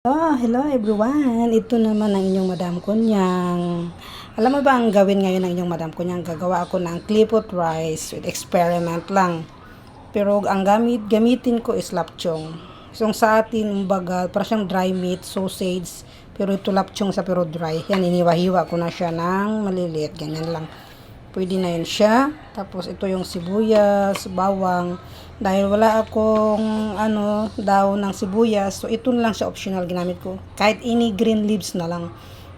Hello everyone. Ito naman ang inyong Madam Kunyang. Alam mo ba ang gawin ngayon ng inyong Madam Kunyang? Gagawa ako ng clipot rice with experiment lang. Pero ang gamitin ko is lapchong. So sa atin, umbaga, para siyang dry meat, sausage, pero ito lapchong sa pero dry. Yan, iniwa-hiwa ko na siya ng maliliit. Ganyan lang. Pwede na yun siya. Tapos ito yung sibuyas, bawang. Dahil wala akong daon ng sibuyas, so ito lang siya optional ginamit ko. Kahit any green leaves na lang.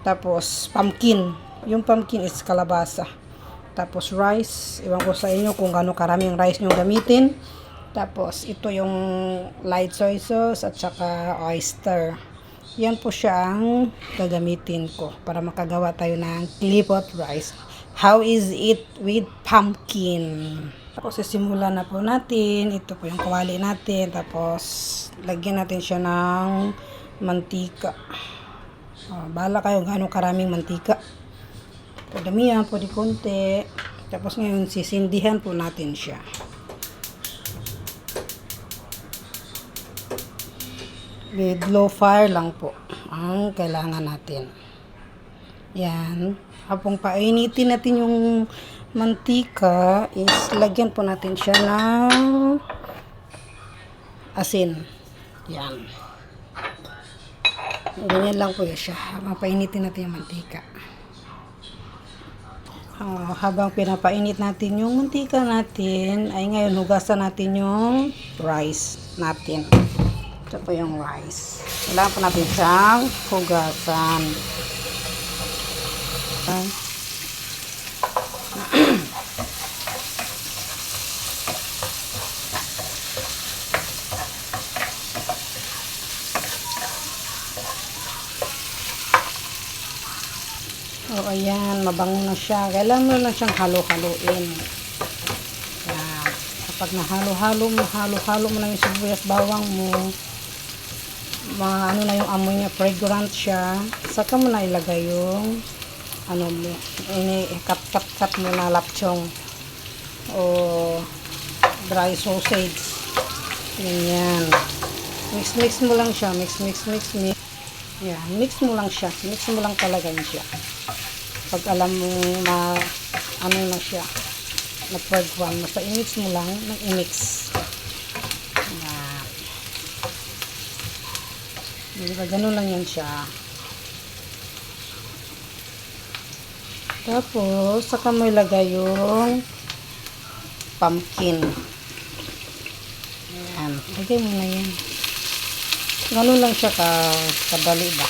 Tapos pumpkin. Yung pumpkin is kalabasa. Tapos rice. Iwan ko sa inyo kung gaano karaming rice nyo gamitin. Tapos ito yung light soy sauce at saka oyster. Yan po siya ang gagamitin ko para makagawa tayo ng clipot rice. How is it with pumpkin? Tapos sisimula na po natin. Ito po yung kawali natin. Tapos lagyan natin siya ng mantika. Bahala kayo gaano karaming mantika. Pwede damihan, pwede konti. Tapos ngayon sisindihan po natin siya. With low fire lang po ang kailangan natin. Yan. Habang painitin natin yung mantika, is lagyan po natin siya ng asin. Yan. Ganyan lang po siya. Habang painitin natin yung mantika. Habang pinapainit natin yung mantika natin, ay ngayon hugasan natin yung rice natin. Ito po yung rice. Kailangan po natin siyang hugasan. Ayan, mabango na siya. Kailangan mo lang siyang halo-haloin. Yan. Kapag nahalo-halo mo na yung sibuyas bawang mo, na yung amoy niya, fragrant siya, saka mo na ilagay yung cut mo na lapchong o dry sausage. Ganyan. Mix mo lang siya. Mix. Yan, mix mo lang siya. Mix mo lang talaga siya. Pag alam mo na na siya, na fragrant, basta i-mix mo lang, i-mix. Yan. Diba, ganun lang yan siya. Tapos, saka mo ilagay yung pumpkin. Ayan. Lagay mo na yan. Ganun lang siya kadali ba.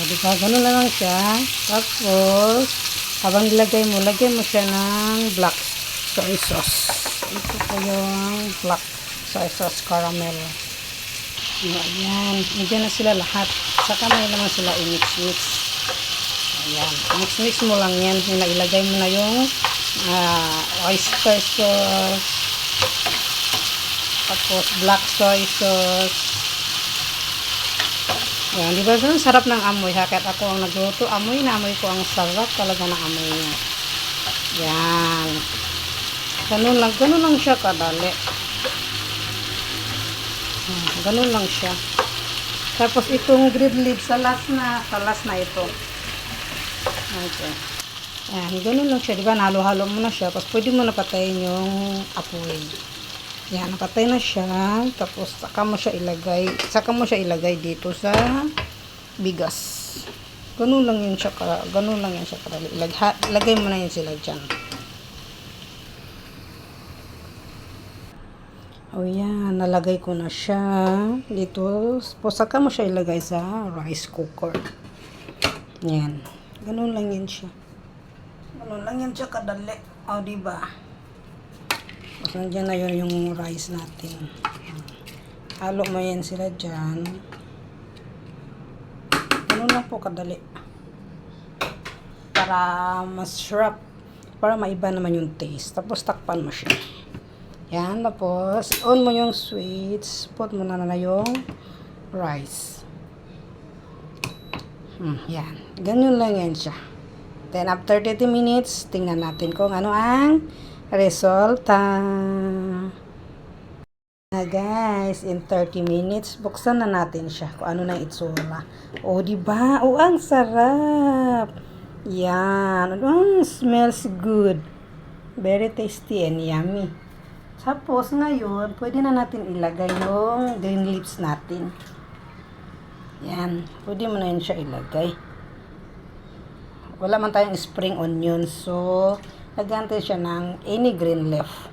Diba? Ganun lang siya. Tapos, habang lagay mo siya ng black soy sauce. Ito po yung black soy sauce caramel. Ayan. Nandiyan na sila lahat. Saka may naman sila i-mix. Ayan. Mix mo lang yan. Ilagay mo na yung oyster sauce. Tapos black soy sauce. Ayan. Diba? Sarap ng amoy. Kahit ako ang nagluto, amoy ko ang sarap talaga ng amoy niya. Ayan. Ganun lang siya kadali. Ganun lang siya. Tapos itong green leaves, sa last na ito. Okay. Ayan, ganun lang siya. Diba, nahalo-halo mo na siya. Tapos pwede mo napatayin yung apoy. Ayan, napatay na siya. Tapos saka mo siya ilagay dito sa bigas. Ganun lang yan siya kadali. Ilagay mo na yan sila dyan. Yan, nalagay ko na siya dito. Saka mo siya ilagay sa rice cooker. Yan. Ganun lang yan siya. Kadali. Diba? Tapos nandiyan na yun yung rice natin. Halo mo yan sila dyan. Ganun lang po kadali. Para mas sarap. Para maiba naman yung taste. Tapos takpan mo siya. Yan, tapos on mo yung switch, put mo na yung rice. Yan, ganun lang yan siya. Then, after 30 minutes, tingnan natin kung ano ang resulta. Na guys, in 30 minutes, buksan na natin siya kung ano na itsura. O, diba? O, ang sarap! Yan. Smells good. Very tasty and yummy. Tapos, ngayon, pwede na natin ilagay yung green leaves natin. Yan. Pwede mo na yun siya ilagay. Wala man tayong spring onion, so lagyan tayo siya ng any green leaf.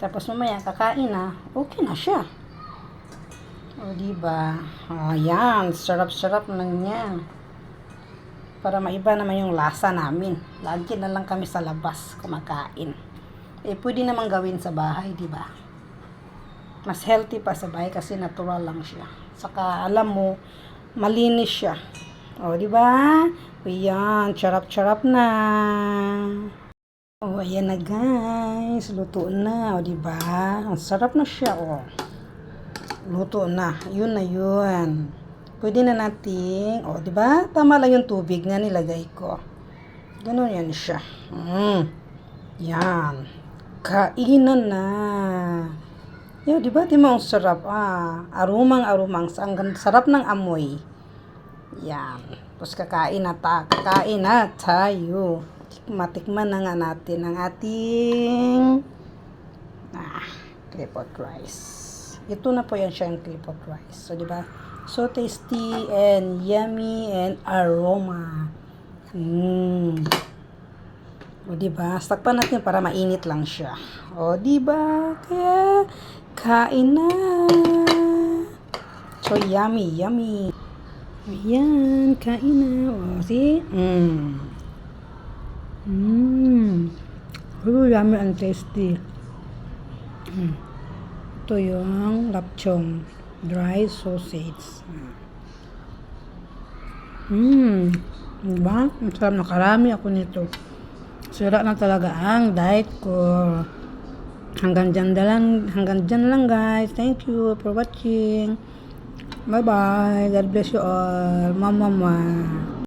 Tapos mamaya kakain na, okay na siya. O diba? Ayan, sarap-sarap na niya. Para maiba naman yung lasa namin. Lagi na lang kami sa labas kumakain. Pwede naman gawin sa bahay, diba? Mas healthy pa sa bahay kasi natural lang siya. Saka alam mo, malinis siya. O diba? Ayan, charap-charap na. Oh, ayan na guys. Luto na. O, diba? Ang sarap na siya, oh. Luto na. Yun na yun. Pwede na natin, o, diba? Tama lang yung tubig na nilagay ko. Ganun yan siya. Yan. Kainan na. Yo, diba? Diba ang sarap? Arumang-arumang. Ang sarap ng amoy. Yan. Tapos kakain na tayo. Matikman na nga natin ang ating clay pot rice. Ito na po yan siya yung clay pot rice. So, diba? So tasty and yummy and aroma. O, diba? Takpan natin para mainit lang siya. O, diba? Kaya, kain na. So, yummy, yummy. Ayan, kain na. O, see? Really yummy and tasty. Ito yung lapchong dry sausage. Diba? Ang sarap, nakarami ako nito. Sira na talaga ang diet ko. Hanggang dyan lang guys. Thank you for watching. Bye bye. God bless you all. Mama.